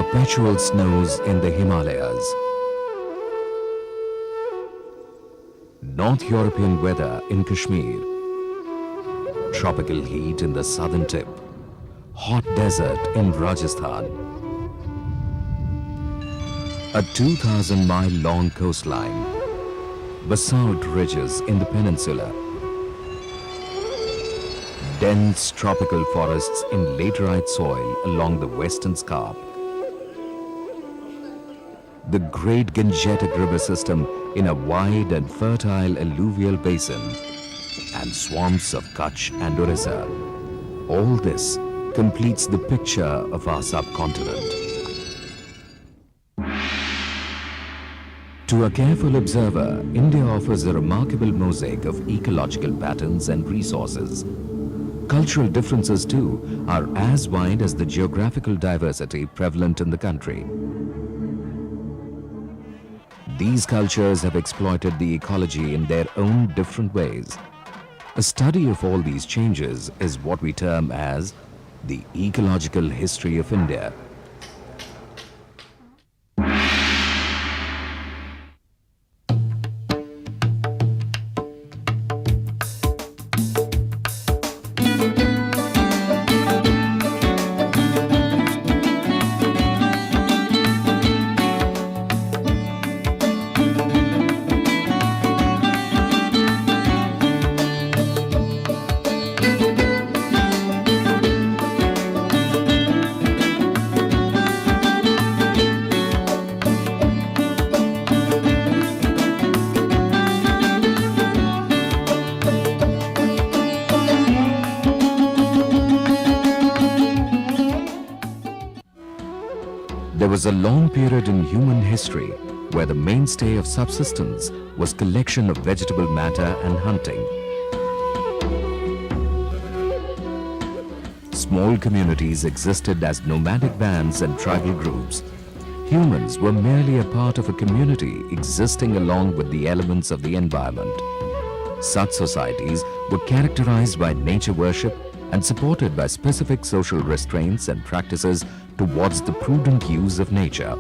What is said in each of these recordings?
perpetual snows in the Himalayas, North European weather in Kashmir, tropical heat in the southern tip, hot desert in Rajasthan, a 2,000-mile long coastline, basalt ridges in the peninsula, dense tropical forests in laterite soil along the western scarp, the great Gangetic river system in a wide and fertile alluvial basin, and swamps of Kutch and Orissa. All this completes the picture of our subcontinent. To a careful observer, India offers a remarkable mosaic of ecological patterns and resources. Cultural differences, too, are as wide as the geographical diversity prevalent in the country. These cultures have exploited the ecology in their own different ways. A study of all these changes is what we term as the ecological history of India. There was a long period in human history where the mainstay of subsistence was collection of vegetable matter and hunting. Small communities existed as nomadic bands and tribal groups. Humans were merely a part of a community existing along with the elements of the environment. Such societies were characterized by nature worship and supported by specific social restraints and practices towards the prudent use of nature.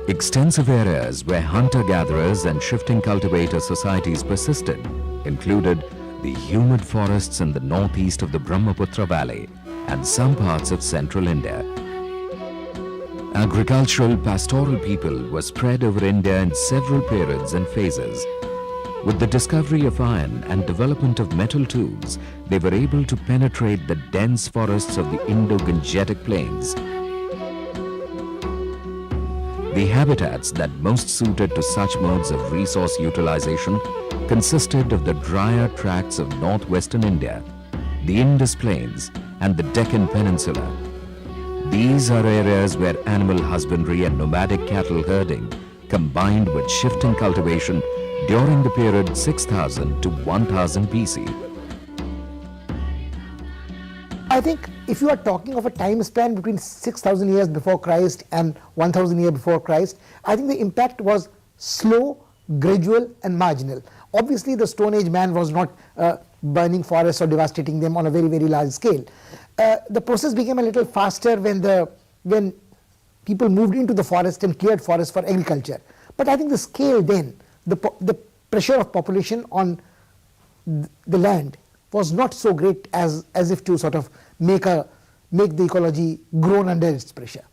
Extensive areas where hunter-gatherers and shifting cultivator societies persisted included the humid forests in the northeast of the Brahmaputra Valley and some parts of central India. Agricultural pastoral people were spread over India in several periods and phases. With the discovery of iron and development of metal tools, they were able to penetrate the dense forests of the Indo-Gangetic plains. The habitats that most suited to such modes of resource utilization consisted of the drier tracts of northwestern India, the Indus Plains, and the Deccan Peninsula. These are areas where animal husbandry and nomadic cattle herding combined with shifting cultivation during the period 6000 to 1000 BC. I think if you are talking of a time span between 6000 years before Christ and 1000 years before Christ, I think the impact was slow, gradual and marginal. Obviously the Stone Age man was not burning forests or devastating them on a very, very large scale. The process became a little faster when people moved into the forest and cleared forests for agriculture. But I think the scale then, the pressure of population on the land was not so great as if to sort of make the ecology groan under its pressure.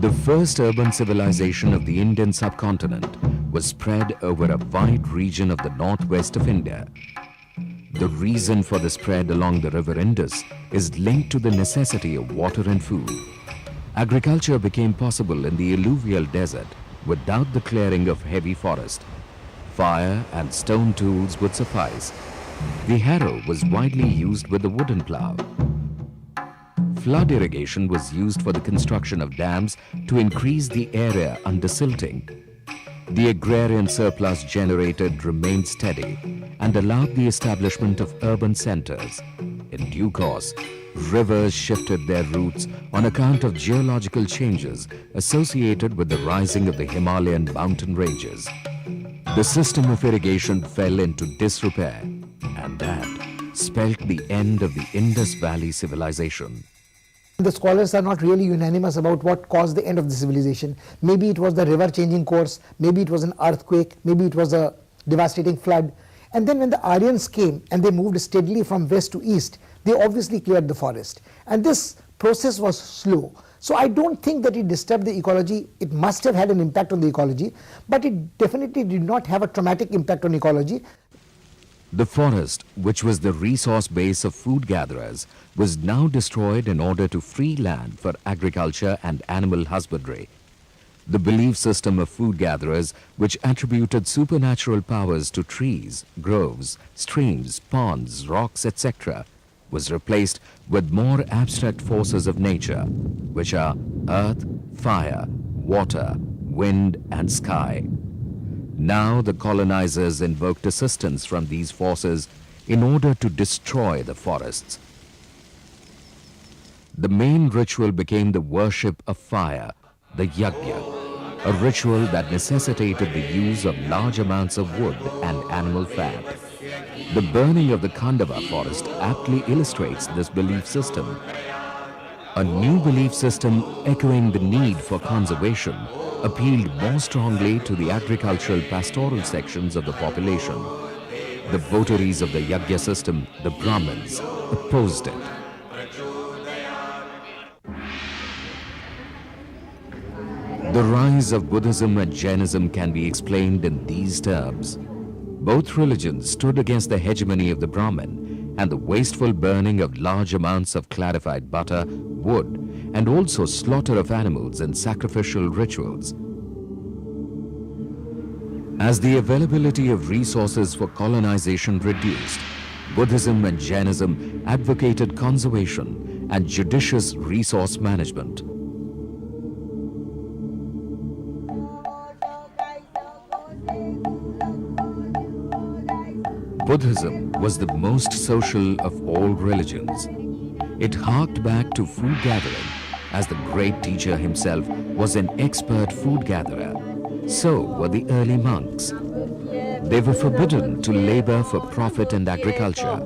The first urban civilization of the Indian subcontinent was spread over a wide region of the northwest of India. The reason for the spread along the river Indus is linked to the necessity of water and food. Agriculture became possible in the alluvial desert without the clearing of heavy forest. Fire and stone tools would suffice. The harrow was widely used with the wooden plough. Flood irrigation was used for the construction of dams to increase the area under silting. The agrarian surplus generated remained steady and allowed the establishment of urban centers. In due course, rivers shifted their routes on account of geological changes associated with the rising of the Himalayan mountain ranges. The system of irrigation fell into disrepair, and that spelt the end of the Indus Valley civilization. The scholars are not really unanimous about what caused the end of the civilization. Maybe it was the river changing course, maybe it was an earthquake, maybe it was a devastating flood. And then when the Aryans came and they moved steadily from west to east, they obviously cleared the forest. And this process was slow. So I don't think that it disturbed the ecology. It must have had an impact on the ecology, but it definitely did not have a traumatic impact on ecology. The forest, which was the resource base of food gatherers, was now destroyed in order to free land for agriculture and animal husbandry. The belief system of food gatherers, which attributed supernatural powers to trees, groves, streams, ponds, rocks, etc., was replaced with more abstract forces of nature, which are earth, fire, water, wind, and sky. Now the colonizers invoked assistance from these forces in order to destroy the forests. The main ritual became the worship of fire, the yajna, a ritual that necessitated the use of large amounts of wood and animal fat. The burning of the Khandava forest aptly illustrates this belief system. A new belief system echoing the need for conservation appealed more strongly to the agricultural pastoral sections of the population. The votaries of the Yajna system, the Brahmins, opposed it. The rise of Buddhism and Jainism can be explained in these terms. Both religions stood against the hegemony of the Brahmin and the wasteful burning of large amounts of clarified butter, wood, and also slaughter of animals in sacrificial rituals. As the availability of resources for colonization reduced, Buddhism and Jainism advocated conservation and judicious resource management. Buddhism was the most social of all religions. It harked back to food gathering, as the great teacher himself was an expert food gatherer. So were the early monks. They were forbidden to labor for profit and agriculture.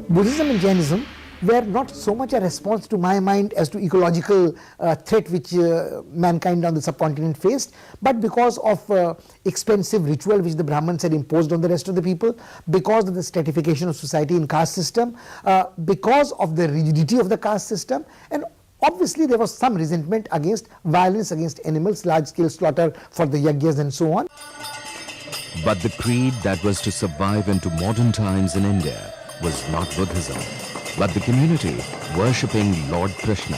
Buddhism and Jainism were not so much a response to my mind as to ecological threat which mankind on the subcontinent faced, but because of expensive ritual which the Brahmins had imposed on the rest of the people, because of the stratification of society in caste system, because of the rigidity of the caste system, and obviously there was some resentment against violence against animals, large-scale slaughter for the yajnas and so on. But the creed that was to survive into modern times in India was not Buddhism, but the community worshipping Lord Krishna.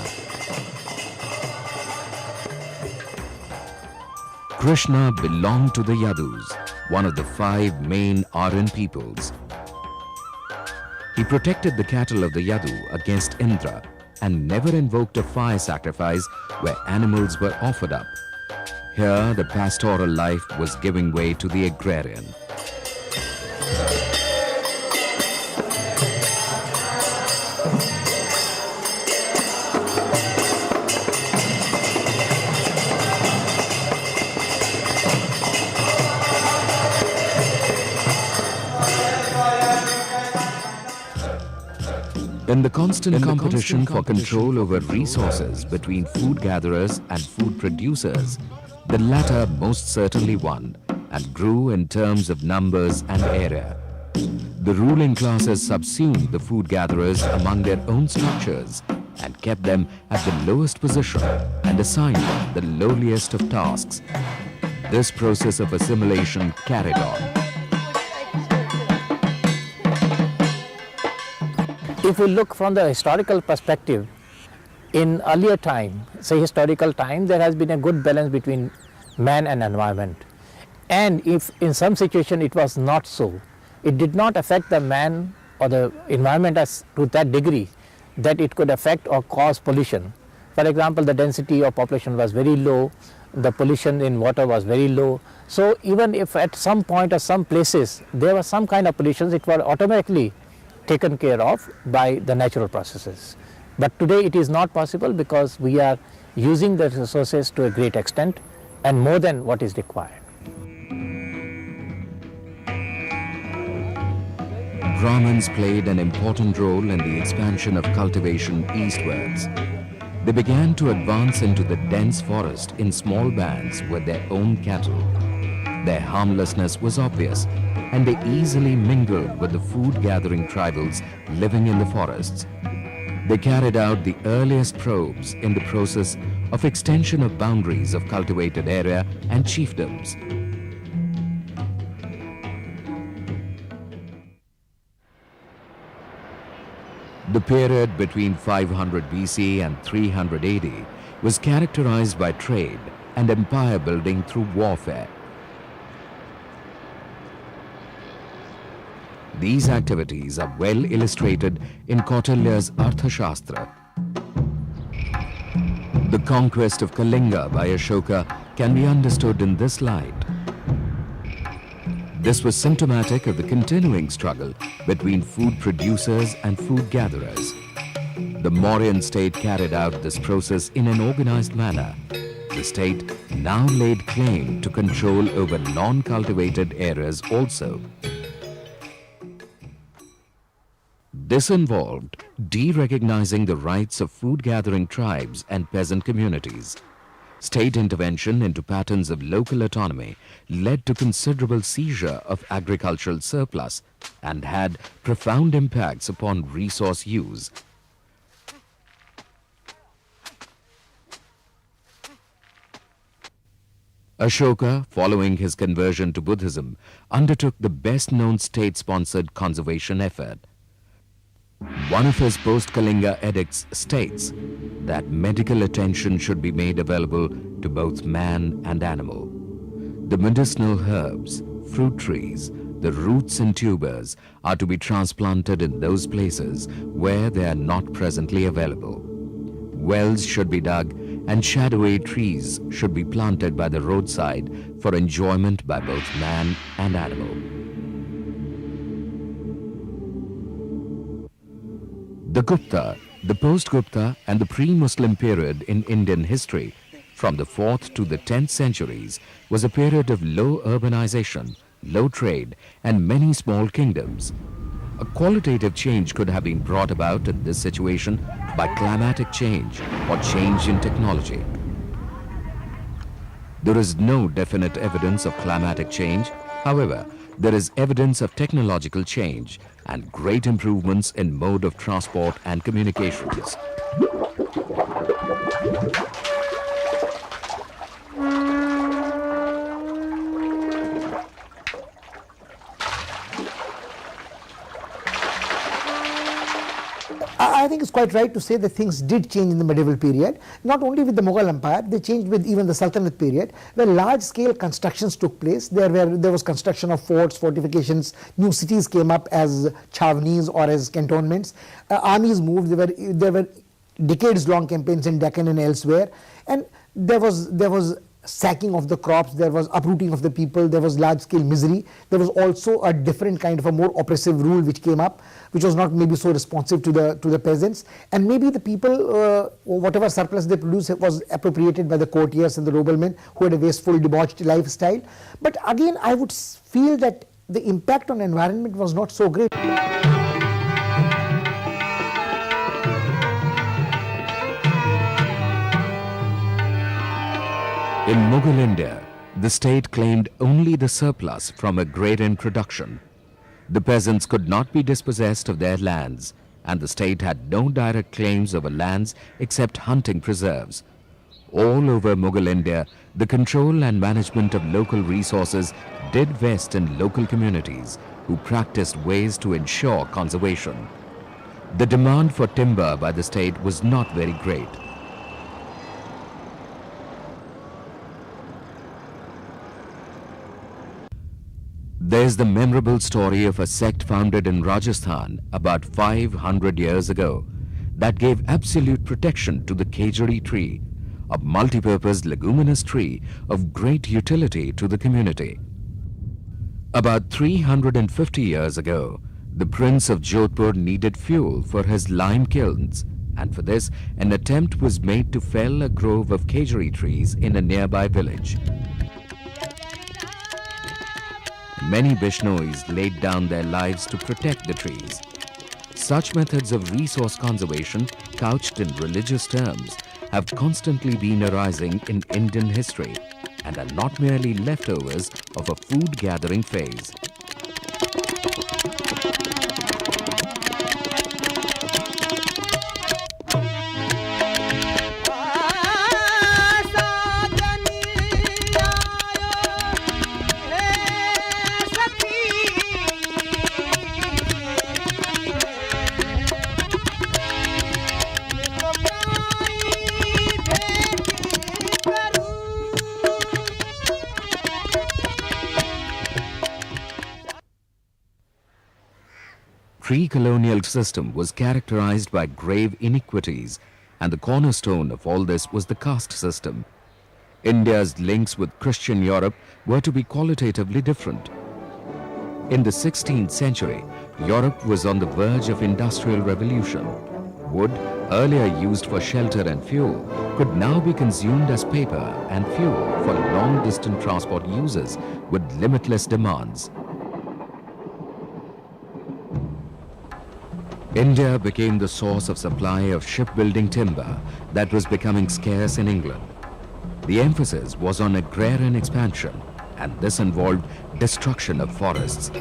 Krishna belonged to the Yadus, one of the 5 main Aryan peoples. He protected the cattle of the Yadu against Indra and never invoked a fire sacrifice where animals were offered up. Here the pastoral life was giving way to the agrarian. In the constant competition for control over resources between food gatherers and food producers, the latter most certainly won and grew in terms of numbers and area. The ruling classes subsumed the food gatherers among their own structures and kept them at the lowest position and assigned them the lowliest of tasks. This process of assimilation carried on. If we look from the historical perspective, in earlier time, say historical time, there has been a good balance between man and environment. And if in some situation it was not so, it did not affect the man or the environment as to that degree that it could affect or cause pollution. For example, the density of population was very low, the pollution in water was very low. So even if at some point or some places there was some kind of pollution, it was automatically taken care of by the natural processes. But today it is not possible because we are using the resources to a great extent and more than what is required. Brahmins played an important role in the expansion of cultivation eastwards. They began to advance into the dense forest in small bands with their own cattle. Their harmlessness was obvious, and they easily mingled with the food-gathering tribals living in the forests. They carried out the earliest probes in the process of extension of boundaries of cultivated area and chiefdoms. The period between 500 BC and 300 AD was characterized by trade and empire building through warfare. These activities are well illustrated in Kautilya's Arthashastra. The conquest of Kalinga by Ashoka can be understood in this light. This was symptomatic of the continuing struggle between food producers and food gatherers. The Mauryan state carried out this process in an organized manner. The state now laid claim to control over non-cultivated areas also. This involved de-recognizing the rights of food-gathering tribes and peasant communities. State intervention into patterns of local autonomy led to considerable seizure of agricultural surplus and had profound impacts upon resource use. Ashoka, following his conversion to Buddhism, undertook the best-known state-sponsored conservation effort. One of his post-Kalinga edicts states that medical attention should be made available to both man and animal. The medicinal herbs, fruit trees, the roots and tubers are to be transplanted in those places where they are not presently available. Wells should be dug and shadowy trees should be planted by the roadside for enjoyment by both man and animal. The Gupta, the post-Gupta and the pre-Muslim period in Indian history from the 4th to the 10th centuries was a period of low urbanization, low trade and many small kingdoms. A qualitative change could have been brought about in this situation by climatic change or change in technology. There is no definite evidence of climatic change. However, there is evidence of technological change and great improvements in mode of transport and communications. I think it's quite right to say that things did change in the medieval period, not only with the Mughal Empire, they changed with even the Sultanate period, where large-scale constructions took place. There was construction of forts, fortifications, new cities came up as chavnis or as cantonments. Armies moved, there were decades-long campaigns in Deccan and elsewhere, and there was sacking of the crops, there was uprooting of the people, there was large-scale misery. There was also a different kind of a more oppressive rule which came up, which was not maybe so responsive to the peasants, and maybe the people, whatever surplus they produced was appropriated by the courtiers and the noblemen who had a wasteful, debauched lifestyle. But again, I would feel that the impact on environment was not so great. In Mughal India, the state claimed only the surplus from a grain production. The peasants could not be dispossessed of their lands, and the state had no direct claims over lands except hunting preserves. All over Mughal India, the control and management of local resources did vest in local communities who practiced ways to ensure conservation. The demand for timber by the state was not very great. There's the memorable story of a sect founded in Rajasthan about 500 years ago that gave absolute protection to the khejuri tree, a multi-purpose leguminous tree of great utility to the community. About 350 years ago, the Prince of Jodhpur needed fuel for his lime kilns. and for this, an attempt was made to fell a grove of kejari trees in a nearby village. Many Bishnois laid down their lives to protect the trees. Such methods of resource conservation, couched in religious terms, have constantly been arising in Indian history and are not merely leftovers of a food-gathering phase. Pre-colonial system was characterized by grave iniquities, and the cornerstone of all this was the caste system. India's links with Christian Europe were to be qualitatively different. In the 16th century, Europe was on the verge of industrial revolution. Wood, earlier used for shelter and fuel, could now be consumed as paper and fuel for long-distance transport users with limitless demands. India became the source of supply of shipbuilding timber that was becoming scarce in England. The emphasis was on agrarian expansion, and this involved destruction of forests.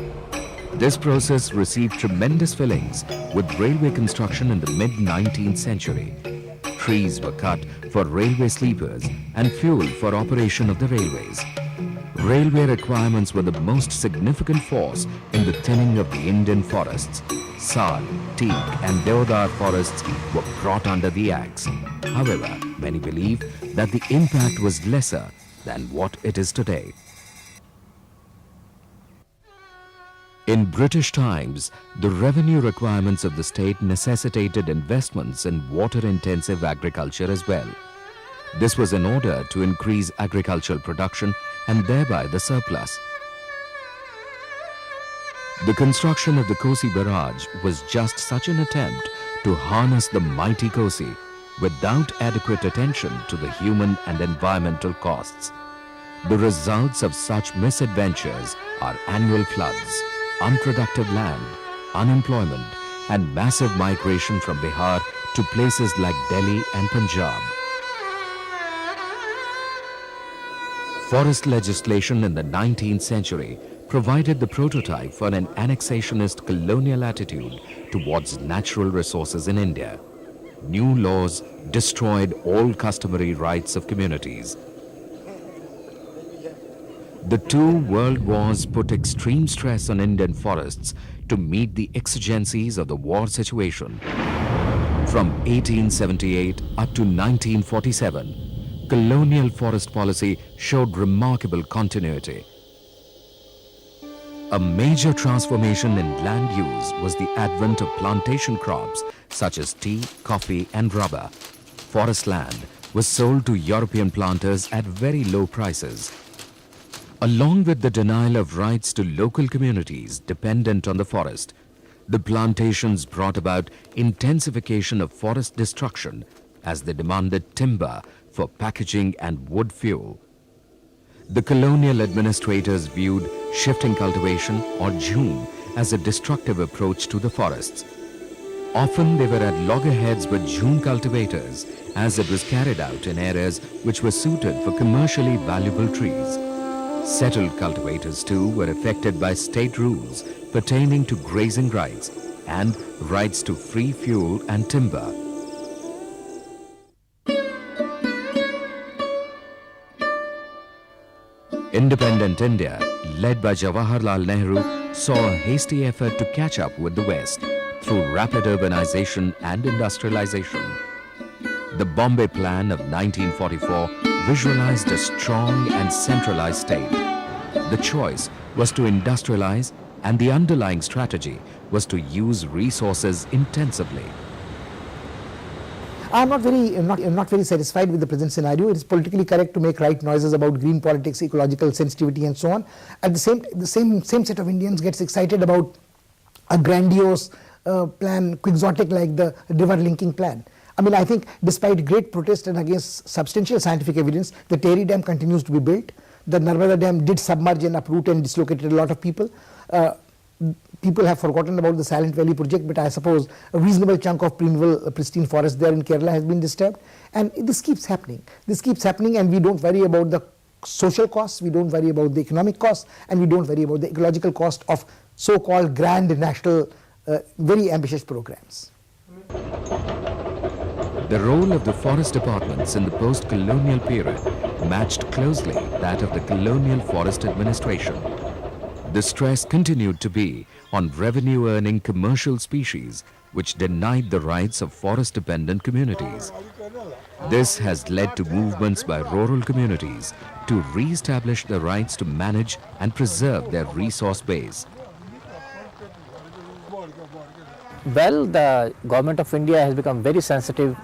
This process received tremendous fillings with railway construction in the mid-19th century. Trees were cut for railway sleepers and fuel for operation of the railways. Railway requirements were the most significant force in the thinning of the Indian forests. Sal, teak and deodar forests were brought under the axe. However, many believe that the impact was lesser than what it is today. In British times, the revenue requirements of the state necessitated investments in water-intensive agriculture as well. This was in order to increase agricultural production and thereby the surplus. The construction of the Kosi barrage was just such an attempt to harness the mighty Kosi without adequate attention to the human and environmental costs. The results of such misadventures are annual floods, unproductive land, unemployment, and massive migration from Bihar to places like Delhi and Punjab. Forest legislation in the 19th century provided the prototype for an annexationist colonial attitude towards natural resources in India. New laws destroyed all customary rights of communities. The two world wars put extreme stress on Indian forests to meet the exigencies of the war situation. From 1878 up to 1947, colonial forest policy showed remarkable continuity. A major transformation in land use was the advent of plantation crops such as tea, coffee and rubber. Forest land was sold to European planters at very low prices. Along with the denial of rights to local communities dependent on the forest, the plantations brought about intensification of forest destruction as they demanded timber for packaging and wood fuel. The colonial administrators viewed shifting cultivation or jhum as a destructive approach to the forests. Often they were at loggerheads with jhum cultivators as it was carried out in areas which were suited for commercially valuable trees. Settled cultivators too were affected by state rules pertaining to grazing rights and rights to free fuel and timber. Independent India, led by Jawaharlal Nehru, saw a hasty effort to catch up with the West through rapid urbanization and industrialization. The Bombay Plan of 1944 visualized a strong and centralized state. The choice was to industrialize, and the underlying strategy was to use resources intensively. I'm not very satisfied with the present scenario. It is politically correct to make right noises about green politics, ecological sensitivity and so on. At the same set of Indians gets excited about a grandiose plan, quixotic like the river linking plan. I mean, I think despite great protest and against substantial scientific evidence, the Tehri Dam continues to be built. The Narmada Dam did submerge and uproot and dislocated a lot of people. People have forgotten about the Silent Valley project, but I suppose a reasonable chunk of pristine forest there in Kerala has been disturbed. And this keeps happening. This keeps happening, and we don't worry about the social costs, we don't worry about the economic costs, and we don't worry about the ecological cost of so-called grand national, very ambitious programs. The role of the forest departments in the post-colonial period matched closely that of the colonial forest administration. The stress continued to be on revenue-earning commercial species which denied the rights of forest-dependent communities. This has led to movements by rural communities to re-establish the rights to manage and preserve their resource base. Well, the government of India has become very sensitive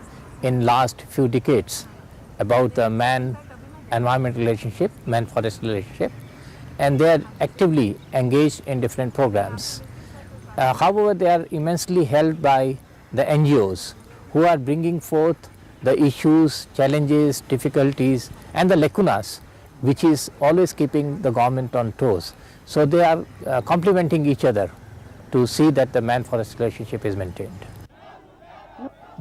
in last few decades about the man-environment relationship, man-forest relationship, and they are actively engaged in different programs. However, they are immensely helped by the NGOs who are bringing forth the issues, challenges, difficulties and the lacunas which is always keeping the government on toes. So they are complementing each other to see that the man-forest relationship is maintained.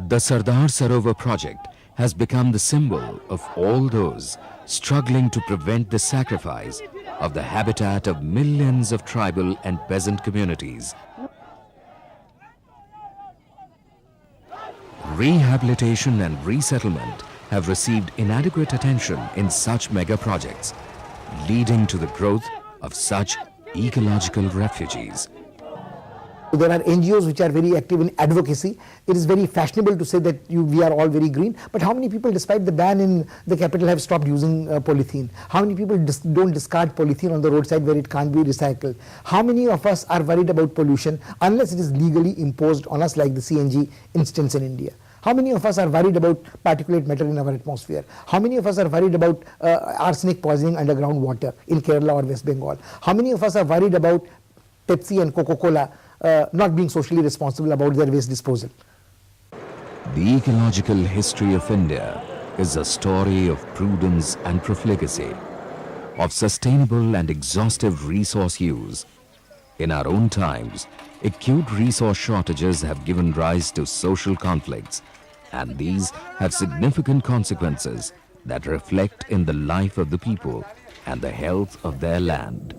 The Sardar Sarovar project has become the symbol of all those struggling to prevent the sacrifice of the habitat of millions of tribal and peasant communities. Rehabilitation and resettlement have received inadequate attention in such mega projects, leading to the growth of such ecological refugees. There are NGOs which are very active in advocacy. It is very fashionable to say that we are all very green, but how many people, despite the ban in the capital, have stopped using polythene? How many people don't discard polythene on the roadside where it can't be recycled? How many of us are worried about pollution unless it is legally imposed on us, like the CNG instance in India? How many of us are worried about particulate matter in our atmosphere? How many of us are worried about arsenic poisoning underground water in Kerala or West Bengal? How many of us are worried about Pepsi and Coca-Cola not being socially responsible about their waste disposal? The ecological history of India is a story of prudence and profligacy, of sustainable and exhaustive resource use. In our own times, acute resource shortages have given rise to social conflicts, and these have significant consequences that reflect in the life of the people and the health of their land.